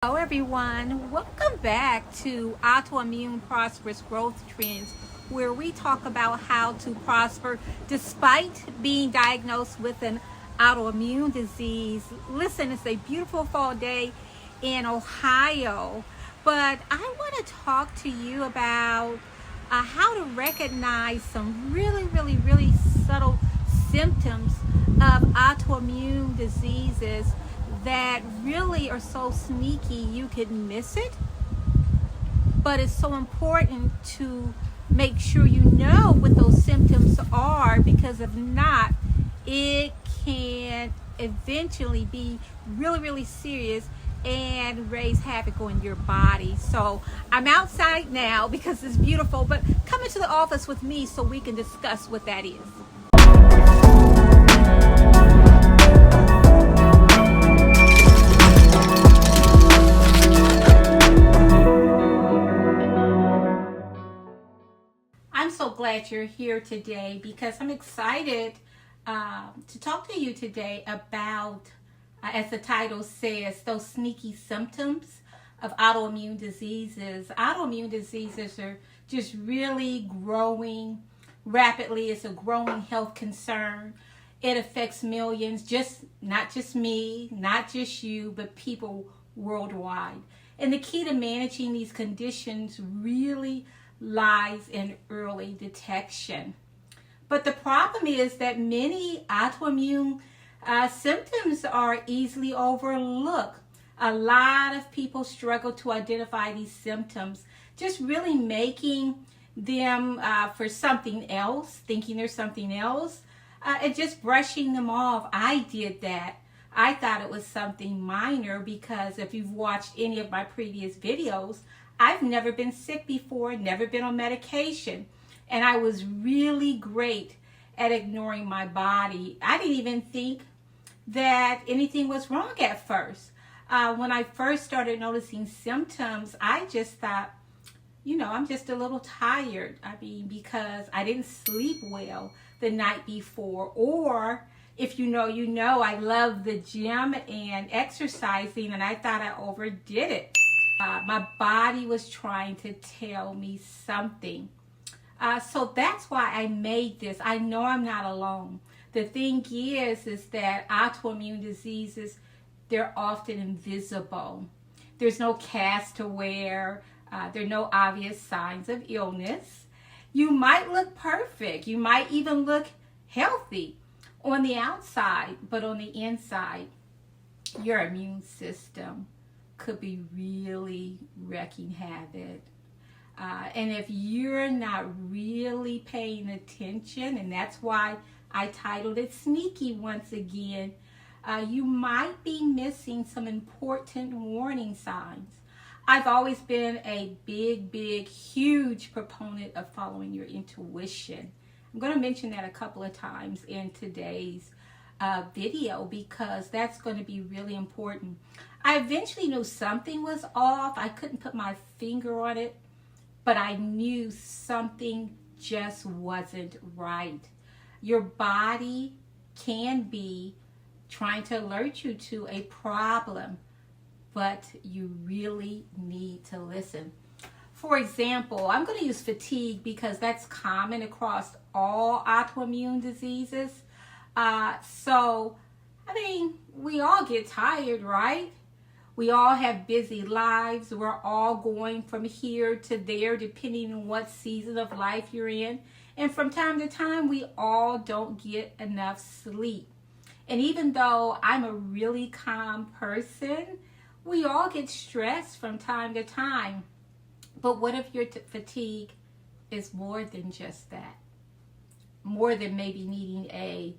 Hello everyone, welcome back to Autoimmune Prosperous Growth Trends, where we talk about how to prosper despite being diagnosed with an autoimmune disease. Listen, it's a beautiful fall day in Ohio, but I want to talk to you about how to recognize some really subtle symptoms of autoimmune diseases that really are so sneaky you could miss it, but it's so important to make sure you know what those symptoms are, because if not, it can eventually be really serious and raise havoc on your body. So I'm outside now because it's beautiful, but come into the office with me so we can discuss what that is. I'm so glad you're here today because I'm excited to talk to you today about, as the title says, those sneaky symptoms of autoimmune diseases. Autoimmune diseases are just really growing rapidly. It's a growing health concern. It affects millions, not just me, not just you, but people worldwide. And the key to managing these conditions really lies in early detection. But the problem is that many autoimmune symptoms are easily overlooked. A lot of people struggle to identify these symptoms, just really making them for something else, thinking there's something else, and just brushing them off. I did that. I thought it was something minor because if you've watched any of my previous videos, I've never been sick before, never been on medication, and I was really great at ignoring my body. I didn't even think that anything was wrong at first. When I first started noticing symptoms, I just thought, I'm just a little tired. Because I didn't sleep well the night before, or if you know, I love the gym and exercising, and I thought I overdid it. My body was trying to tell me something. So that's why I made this. I know I'm not alone. The thing is that autoimmune diseases, they're often invisible. There's no cast to wear. There are no obvious signs of illness. You might look perfect. You might even look healthy on the outside, but on the inside, your immune system could be really wreaking havoc. And if you're not really paying attention, and that's why I titled it Sneaky once again, you might be missing some important warning signs. I've always been a big, huge proponent of following your intuition. I'm going to mention that a couple of times in today's video because that's going to be really important. I eventually knew something was off. I couldn't put my finger on it, but I knew something just wasn't right. Your body can be trying to alert you to a problem, but you really need to listen. For example, I'm going to use fatigue because that's common across all autoimmune diseases. We all get tired, right? We all have busy lives. We're all going from here to there depending on what season of life you're in. And from time to time, we all don't get enough sleep. And even though I'm a really calm person, we all get stressed from time to time. But what if your fatigue is more than just that? More than maybe needing a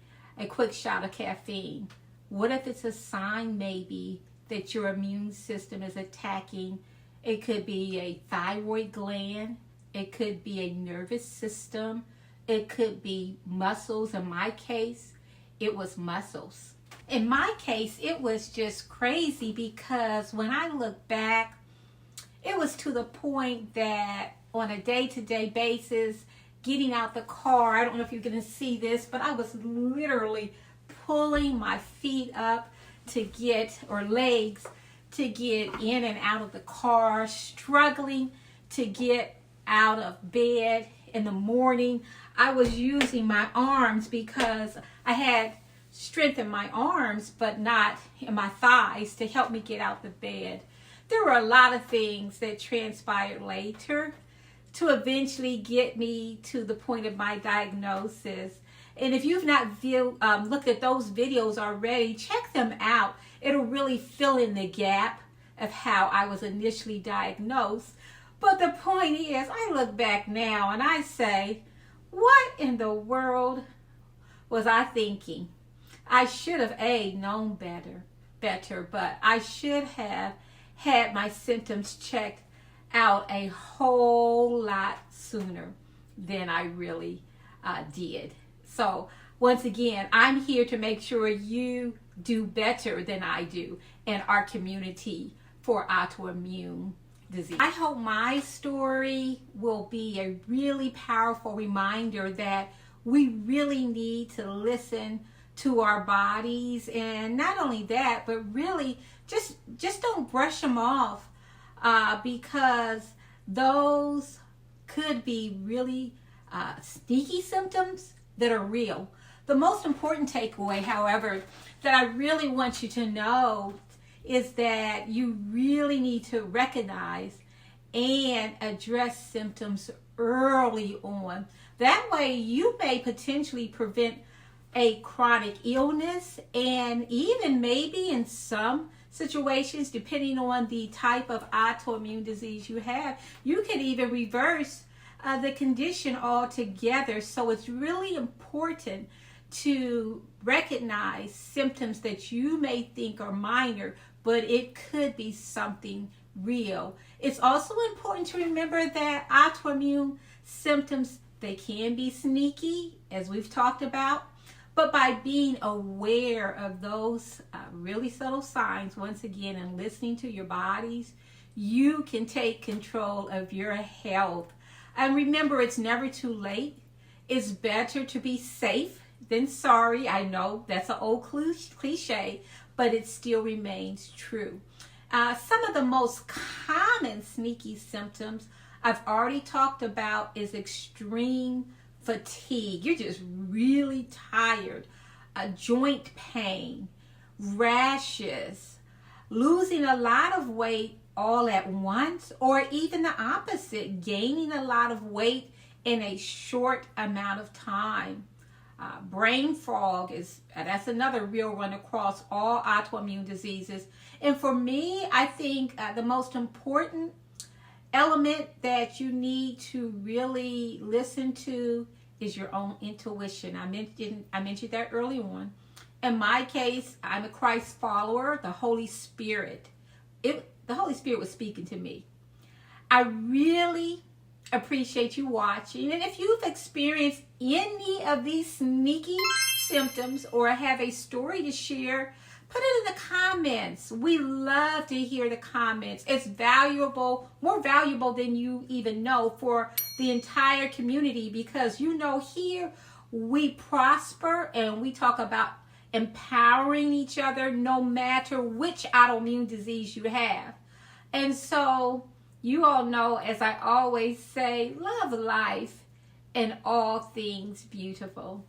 quick shot of caffeine. What if it's a sign maybe that your immune system is attacking? It could be a thyroid gland. It could be a nervous system. It could be muscles. In my case, it was muscles. In my case, it was just crazy because when I look back, it was to the point that on a day-to-day basis, getting out the car, I don't know if you're going to see this, but I was literally pulling my feet up to get, or legs, to get in and out of the car, struggling to get out of bed in the morning. I was using my arms because I had strength in my arms, but not in my thighs to help me get out the bed. There were a lot of things that transpired later to eventually get me to the point of my diagnosis. And if you've not looked at those videos already, check them out. It'll really fill in the gap of how I was initially diagnosed. But the point is, I look back now and I say, what in the world was I thinking? I should have known better, but I should have had my symptoms checked out a whole lot sooner than I really did. So once again, I'm here to make sure you do better than I do in our community for autoimmune disease. I hope my story will be a really powerful reminder that we really need to listen to our bodies, and not only that, but really just don't brush them off because those could be really sneaky symptoms that are real. The most important takeaway, however, that I really want you to know is that you really need to recognize and address symptoms early on. That way you may potentially prevent a chronic illness, and even maybe in some situations, depending on the type of autoimmune disease you have, you can even reverse the condition altogether. So it's really important to recognize symptoms that you may think are minor, but it could be something real. It's also important to remember that autoimmune symptoms, they can be sneaky, as we've talked about, but by being aware of those really subtle signs, once again, and listening to your bodies, you can take control of your health. And remember, it's never too late. It's better to be safe than sorry. I know that's an old cliche, but it still remains true. Some of the most common sneaky symptoms I've already talked about is extreme fatigue. You're just really tired, joint pain, rashes, losing a lot of weight all at once, or even the opposite, gaining a lot of weight in a short amount of time. Brain fog that's another real one across all autoimmune diseases. And for me, I think the most important element that you need to really listen to is your own intuition. I mentioned that early on. In my case, I'm a Christ follower. The Holy Spirit was speaking to me. I really appreciate you watching. And if you've experienced any of these sneaky symptoms or have a story to share, put it in the comments. We love to hear the comments. It's valuable, more valuable than you even know for the entire community, because here we prosper and we talk about empowering each other no matter which autoimmune disease you have. And so you all know, as I always say, love life and all things beautiful.